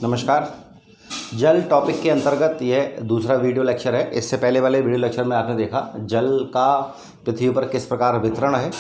नमस्कार। जल टॉपिक के अंतर्गत यह दूसरा वीडियो लेक्चर है। इससे पहले वाले वीडियो लेक्चर में आपने देखा जल का पृथ्वी पर किस प्रकार वितरण है।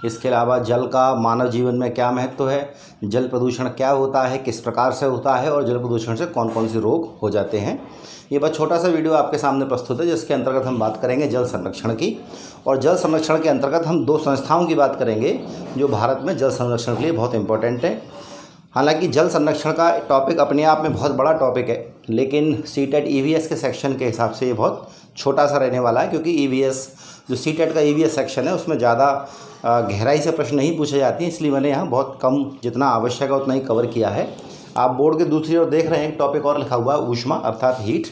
इसके अलावा जल का मानव जीवन में क्या महत्व है, जल प्रदूषण क्या होता है, किस प्रकार से होता है और जल प्रदूषण से कौन कौन से रोग हो जाते हैं। ये बस छोटा सा वीडियो आपके सामने प्रस्तुत है, जिसके अंतर्गत हम बात करेंगे जल संरक्षण की। और जल संरक्षण के अंतर्गत हम दो संस्थाओं की बात करेंगे जो भारत में जल संरक्षण के लिए बहुत इंपॉर्टेंट है। हालांकि जल संरक्षण का टॉपिक अपने आप में बहुत बड़ा टॉपिक है, लेकिन सीटेट ईवीएस के सेक्शन के हिसाब से ये बहुत छोटा सा रहने वाला है, क्योंकि ईवीएस जो सीटेट का ईवीएस सेक्शन है उसमें ज़्यादा गहराई से प्रश्न नहीं पूछे जाते हैं, इसलिए मैंने यहाँ बहुत कम जितना आवश्यक है उतना ही कवर किया है। आप बोर्ड के दूसरी ओर देख रहे हैं एक टॉपिक और लिखा हुआ है ऊष्मा अर्थात हीट।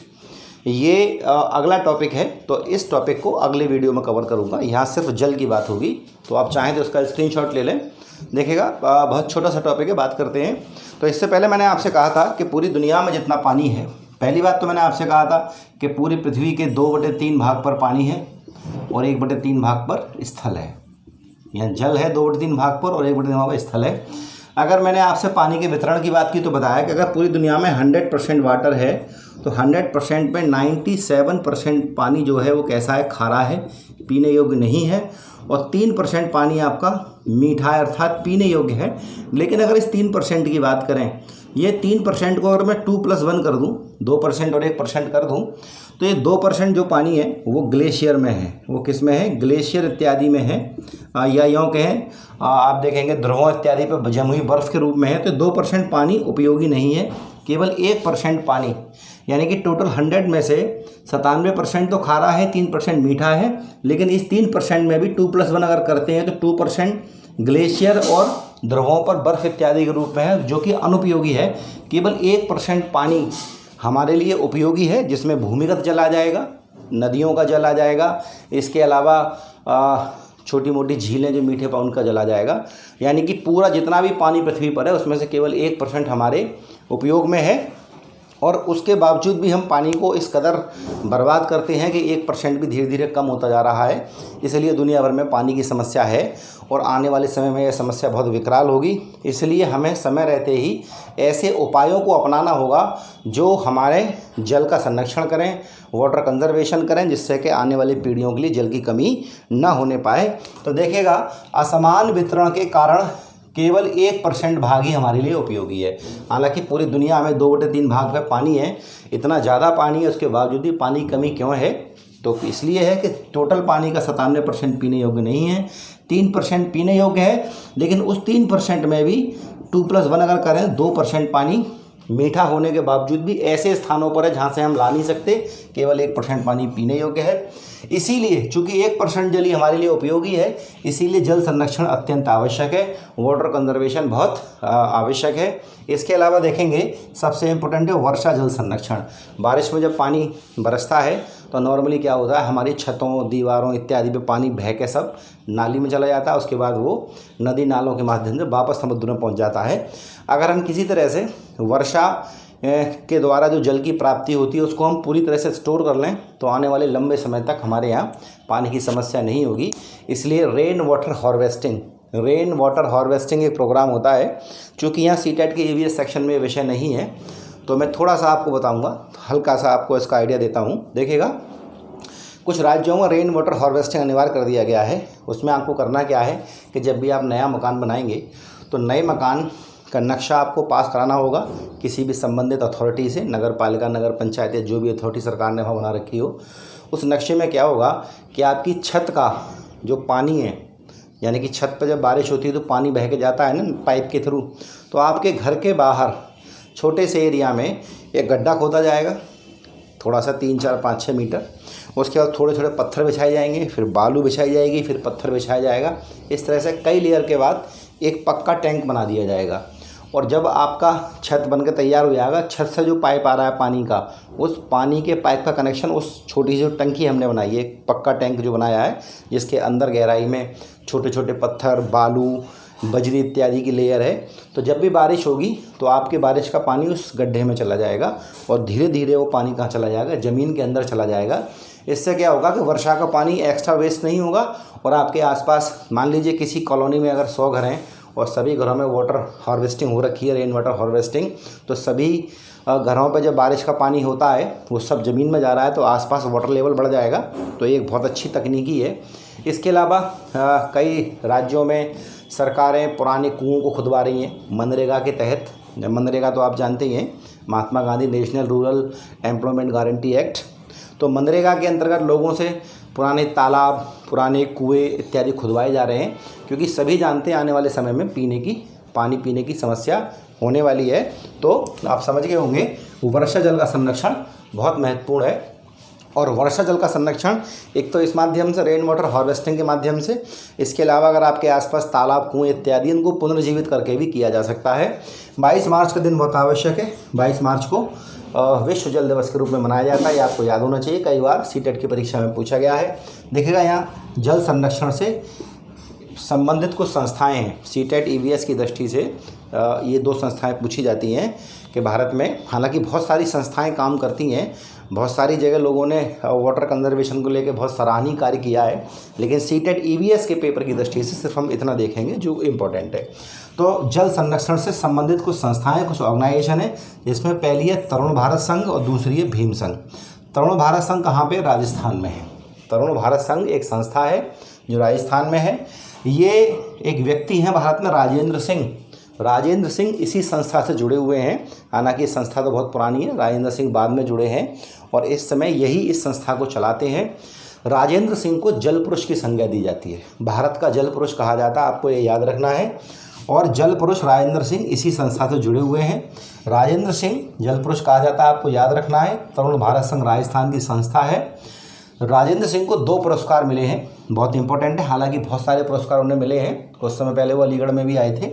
ये अगला टॉपिक है, तो इस टॉपिक को अगले वीडियो में कवर करूँगा। यहाँ सिर्फ जल की बात होगी, तो आप चाहें तो उसका स्क्रीनशॉट ले लें, देखिएगा बहुत छोटा सा टॉपिक है। बात करते हैं। तो इससे पहले मैंने आपसे कहा था कि पूरी दुनिया में जितना पानी है, पहली बात तो मैंने आपसे कहा था कि पूरी पृथ्वी के 2/3 भाग पर पानी है और 1/3 भाग पर स्थल है। यहाँ जल है 2/3 भाग पर और 1/3 भाग पर स्थल है। अगर मैंने आपसे पानी के वितरण की बात की तो बताया कि अगर पूरी दुनिया में 100% वाटर है तो 100% में 97% पानी जो है वो कैसा है, खारा है, पीने योग्य नहीं है, और 3% पानी आपका मीठा है अर्थात पीने योग्य है। लेकिन अगर इस 3% की बात करें, ये 3% को अगर मैं 2+1 कर दूं, 2% और 1% कर दूं, तो ये 2% जो पानी है वो ग्लेशियर में है। वो किस में है? ग्लेशियर इत्यादि में है, या यूँ कहें आप देखेंगे ध्रुवों इत्यादि पर जमी हुई बर्फ़ के रूप में है। तो 2% पानी उपयोगी नहीं है, केवल 1% पानी, यानी कि टोटल 100 में से 97% तो खारा है, 3% मीठा है। लेकिन इस 3% में भी 2+1 अगर करते हैं तो 2% ग्लेशियर और ध्रुवों पर बर्फ़ इत्यादि के रूप में है, जो कि अनुपयोगी है। केवल 1% पानी हमारे लिए उपयोगी है, जिसमें भूमिगत जल आ जाएगा, नदियों का जल आ जाएगा, इसके अलावा छोटी मोटी झीलें जो मीठे पानी उनका जल आ जाएगा। यानी कि पूरा जितना भी पानी पृथ्वी पर है उसमें से केवल 1% हमारे उपयोग में है, और उसके बावजूद भी हम पानी को इस कदर बर्बाद करते हैं कि 1% भी धीरे धीरे कम होता जा रहा है। इसलिए दुनिया भर में पानी की समस्या है और आने वाले समय में यह समस्या बहुत विकराल होगी। इसलिए हमें समय रहते ही ऐसे उपायों को अपनाना होगा जो हमारे जल का संरक्षण करें, वाटर कंजर्वेशन करें, जिससे कि आने वाली पीढ़ियों के लिए जल की कमी न होने पाए। तो देखिएगा, असमान वितरण के कारण केवल 1% भाग ही हमारे लिए उपयोगी है। हालांकि पूरी दुनिया में 2/3 भाग में पानी है, इतना ज़्यादा पानी है, उसके बावजूद भी पानी की कमी क्यों है? तो इसलिए है कि टोटल पानी का 97% पीने योग्य नहीं है, 3% पीने योग्य है। लेकिन उस 3% में भी 2+1 अगर करें, 2% पानी मीठा होने के बावजूद भी ऐसे स्थानों पर है जहाँ से हम ला नहीं सकते, केवल 1% पानी पीने योग्य है। इसीलिए चूंकि 1% जल ही हमारे लिए उपयोगी है, इसीलिए जल संरक्षण अत्यंत आवश्यक है, वाटर कंजर्वेशन बहुत आवश्यक है। इसके अलावा देखेंगे सबसे इम्पोर्टेंट है वर्षा जल संरक्षण। बारिश में जब पानी बरसता है तो नॉर्मली क्या होता है, हमारी छतों, दीवारों इत्यादि पे पानी बह के सब नाली में चला जाता है, उसके बाद वो नदी नालों के माध्यम से वापस समुद्र में पहुंच जाता है। अगर हम किसी तरह से वर्षा के द्वारा जो जल की प्राप्ति होती है उसको हम पूरी तरह से स्टोर कर लें तो आने वाले लंबे समय तक हमारे यहाँ पानी की समस्या नहीं होगी। इसलिए रेन वाटर हार्वेस्टिंग एक प्रोग्राम होता है। चूँकि यहाँ सीटेट के ईवीएस सेक्शन में विषय नहीं है, तो मैं थोड़ा सा आपको बताऊँगा, हल्का सा आपको इसका आइडिया देता हूँ। देखिएगा, कुछ राज्यों में रेन वाटर हार्वेस्टिंग अनिवार्य कर दिया गया है। उसमें आपको करना क्या है कि जब भी आप नया मकान बनाएंगे तो नए मकान का नक्शा आपको पास कराना होगा किसी भी संबंधित अथॉरिटी से, नगर पालिका, नगर पंचायत या जो भी अथॉरिटी सरकार ने वहाँ बना रखी हो। उस नक्शे में क्या होगा कि आपकी छत का जो पानी है, यानी कि छत पर जब बारिश होती है तो पानी बह के जाता है ना पाइप के थ्रू, तो आपके घर के बाहर छोटे से एरिया में एक गड्ढा खोदा जाएगा, थोड़ा सा 3, 4, 5, 6 मीटर। उसके बाद थोड़े थोड़े पत्थर बिछाए जाएंगे, फिर बालू बिछाई जाएगी, फिर पत्थर बिछाया जाएगा। इस तरह से कई लेयर के बाद एक पक्का टैंक बना दिया जाएगा। और जब आपका छत बनकर तैयार हो जाएगा, छत से जो पाइप आ रहा है पानी का, उस पानी के पाइप का कनेक्शन उस छोटी सी जो टंकी हमने बनाई है, एक पक्का टैंक जो बनाया है, जिसके अंदर गहराई में छोटे छोटे पत्थर, बालू, बजरी इत्यादि की लेयर है। तो जब भी बारिश होगी तो आपके बारिश का पानी उस गड्ढे में चला जाएगा और धीरे धीरे वो पानी कहाँ चला जाएगा, ज़मीन के अंदर चला जाएगा। इससे क्या होगा कि वर्षा का पानी एक्स्ट्रा वेस्ट नहीं होगा और आपके आसपास मान लीजिए किसी कॉलोनी में अगर 100 घर हैं और सभी घरों में वाटर हार्वेस्टिंग हो रखी है, रेन वाटर हार्वेस्टिंग। तो सभी घरों पे जब बारिश का पानी होता है वो सब ज़मीन में जा रहा है तो आसपास वाटर लेवल बढ़ जाएगा। तो ये एक बहुत अच्छी तकनीकी है। इसके अलावा कई राज्यों में सरकारें पुराने कुओं को खुदवा रही हैं मनरेगा के तहत। मनरेगा तो आप जानते ही हैं, Mahatma Gandhi national rural employment guarantee act. तो मनरेगा के अंतर्गत लोगों से पुराने तालाब, पुराने कुएँ इत्यादि खुदवाए जा रहे हैं, क्योंकि सभी जानते हैं आने वाले समय में पानी पीने की समस्या होने वाली है। तो आप समझ गए होंगे वर्षा जल का संरक्षण बहुत महत्वपूर्ण है। और वर्षा जल का संरक्षण एक तो इस माध्यम से रेन वाटर हार्वेस्टिंग के माध्यम से, इसके अलावा अगर आपके आसपास तालाब, कुएँ इत्यादि इनको पुनर्जीवित करके भी किया जा सकता है। 22 मार्च का दिन बहुत आवश्यक है। 22 मार्च को विश्व जल दिवस के रूप में मनाया जाता है। ये आपको याद होना चाहिए, कई बार सीटेट की परीक्षा में पूछा गया है। देखिएगा यहाँ जल संरक्षण से संबंधित कुछ संस्थाएं हैं। सीटेट ईवीएस की दृष्टि से ये 2 संस्थाएं पूछी जाती हैं कि भारत में, हालांकि बहुत सारी संस्थाएं काम करती हैं, बहुत सारी जगह लोगों ने वाटर कंजर्वेशन को लेकर बहुत सराहनीय कार्य किया है, लेकिन सीटेट ईवीएस के पेपर की दृष्टि से सिर्फ हम इतना देखेंगे जो इम्पोर्टेंट है। तो जल संरक्षण से संबंधित कुछ संस्थाएं, कुछ ऑर्गेनाइजेशन है, जिसमें पहली है तरुण भारत संघ और दूसरी है भीम संघ। तरुण भारत संघ कहाँ पे? राजस्थान में है। तरुण भारत संघ एक संस्था है जो राजस्थान में है। ये एक व्यक्ति हैं भारत में, राजेंद्र सिंह इसी संस्था से जुड़े हुए हैं। हालांकि ये संस्था तो बहुत पुरानी है, राजेंद्र सिंह बाद में जुड़े हैं और इस समय यही इस संस्था को चलाते हैं। राजेंद्र सिंह को जल पुरुष की संज्ञा दी जाती है, भारत का जल पुरुष कहा जाता है, आपको ये याद रखना है। और जल पुरुष राजेंद्र सिंह इसी संस्था से जुड़े हुए हैं। राजेंद्र सिंह जल पुरुष कहा जाता है, आपको याद रखना है। तरुण भारत संघ राजस्थान की संस्था है। राजेंद्र सिंह को 2 पुरस्कार मिले हैं, बहुत इंपॉर्टेंट है। हालांकि बहुत सारे पुरस्कार उन्हें मिले हैं, कुछ समय पहले वो अलीगढ़ में भी आए थे।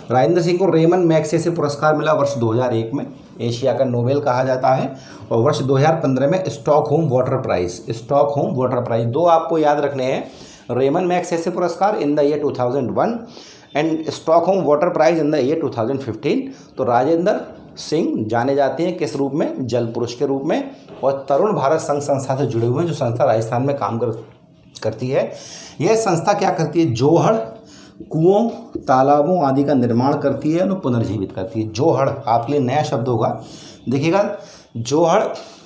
राजेंद्र सिंह को रेमन मैग्सेसे पुरस्कार मिला वर्ष 2001 में, एशिया का नोबेल कहा जाता है। और वर्ष 2015 में स्टॉकहोम वाटर प्राइज़ 2 आपको याद रखने हैं। रेमन मैग्सेसे पुरस्कार इन the year 2001 and Stockholm water prize in the year 2015। तो राजेंद्र सिंह जाने जाते हैं किस रूप में? जल पुरुष के रूप में। और तरुण भारत संघ संस्था से जुड़े हुए हैं, जो संस्था राजस्थान में काम करती है। यह संस्था क्या करती है? जोहड़, कुओं, तालाबों आदि का निर्माण करती है, उन्हें पुनर्जीवित करती है। जोहड़ आपके लिए नया शब्द होगा। देखिएगा, जोहड़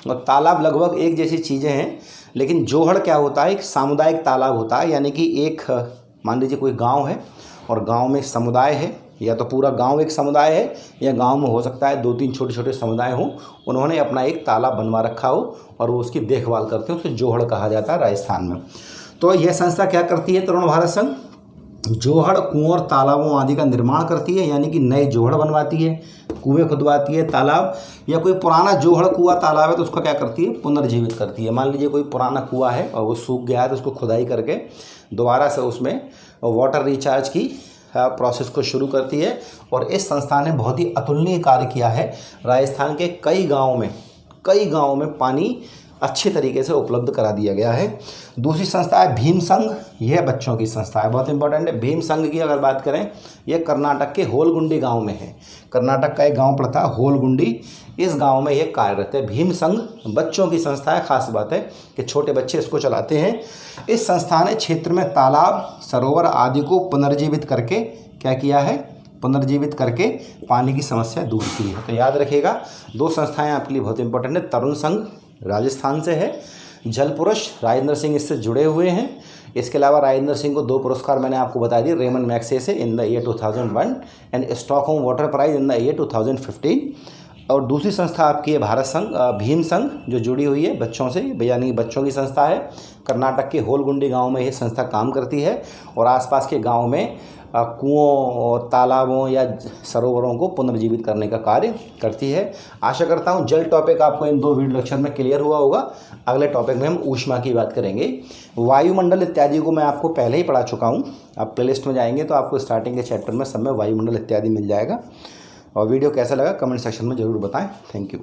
और तालाब लगभग एक जैसी चीज़ें हैं, लेकिन जोहड़ क्या होता है? एक सामुदायिक तालाब होता है, यानी कि एक, मान लीजिए कोई गांव है और गांव में समुदाय है, या तो पूरा गांव एक समुदाय है, या गांव में हो सकता है 2-3 छोटे-छोटे समुदाय हों, उन्होंने अपना एक तालाब बनवा रखा हो और वो उसकी देखभाल करते हैं, उसे जोहड़ कहा जाता है राजस्थान में। तो यह संस्था क्या करती है? तरुण भारत संघ जोहड़, कुओं और तालाबों आदि का निर्माण करती है, यानी कि नए जोहड़ बनवाती है, कुएं खुदवाती है, तालाब, या कोई पुराना जोहड़, कुआ, तालाब है तो उसको क्या करती है? पुनर्जीवित करती है। मान लीजिए कोई पुराना कुआ है और वो सूख गया है तो उसको खुदाई करके दोबारा से उसमें वाटर रिचार्ज की प्रोसेस को शुरू करती है। और इस संस्था ने बहुत ही अतुलनीय कार्य किया है। राजस्थान के कई गाँव में पानी अच्छे तरीके से उपलब्ध करा दिया गया है। दूसरी संस्था है भीम संघ, यह बच्चों की संस्था है, बहुत इंपॉर्टेंट है। भीम संघ की अगर बात करें, यह कर्नाटक के होलगुंडी गांव में है। कर्नाटक का एक गांव पड़ता है होलगुंडी, इस गांव में यह कार्यरत है। भीम संघ बच्चों की संस्था है। खास बात है कि छोटे बच्चे इसको चलाते हैं। इस संस्था ने क्षेत्र में तालाब, सरोवर आदि को पुनर्जीवित करके क्या किया है? पुनर्जीवित करके पानी की समस्या दूर की है। तो याद रखिएगा, 2 संस्थाएं आपके लिए बहुत इंपॉर्टेंट है। तरुण संघ राजस्थान से है, जल पुरुष राजेंद्र सिंह इससे जुड़े हुए हैं। इसके अलावा राजेंद्र सिंह को 2 पुरस्कार मैंने आपको बता दिए, Ramon Magsaysay in the year 2001 and Stockholm water prize in the year 2015। और दूसरी संस्था आपकी है भीम संघ, जो जुड़ी हुई है बच्चों से, यानी बच्चों की संस्था है। कर्नाटक के होलगुंडी गांव में ये संस्था काम करती है और आसपास के गांव में कुओं और तालाबों या सरोवरों को पुनर्जीवित करने का कार्य करती है। आशा करता हूं जल टॉपिक आपको इन 2 वीडियो लेक्चर में क्लियर हुआ होगा। अगले टॉपिक में हम ऊष्मा की बात करेंगे। वायुमंडल इत्यादि को मैं आपको पहले ही पढ़ा चुका हूं। आप प्लेलिस्ट में जाएंगे तो आपको स्टार्टिंग के चैप्टर में सब में वायुमंडल इत्यादि मिल जाएगा। और वीडियो कैसा लगा कमेंट सेक्शन में ज़रूर बताएं। Thank you.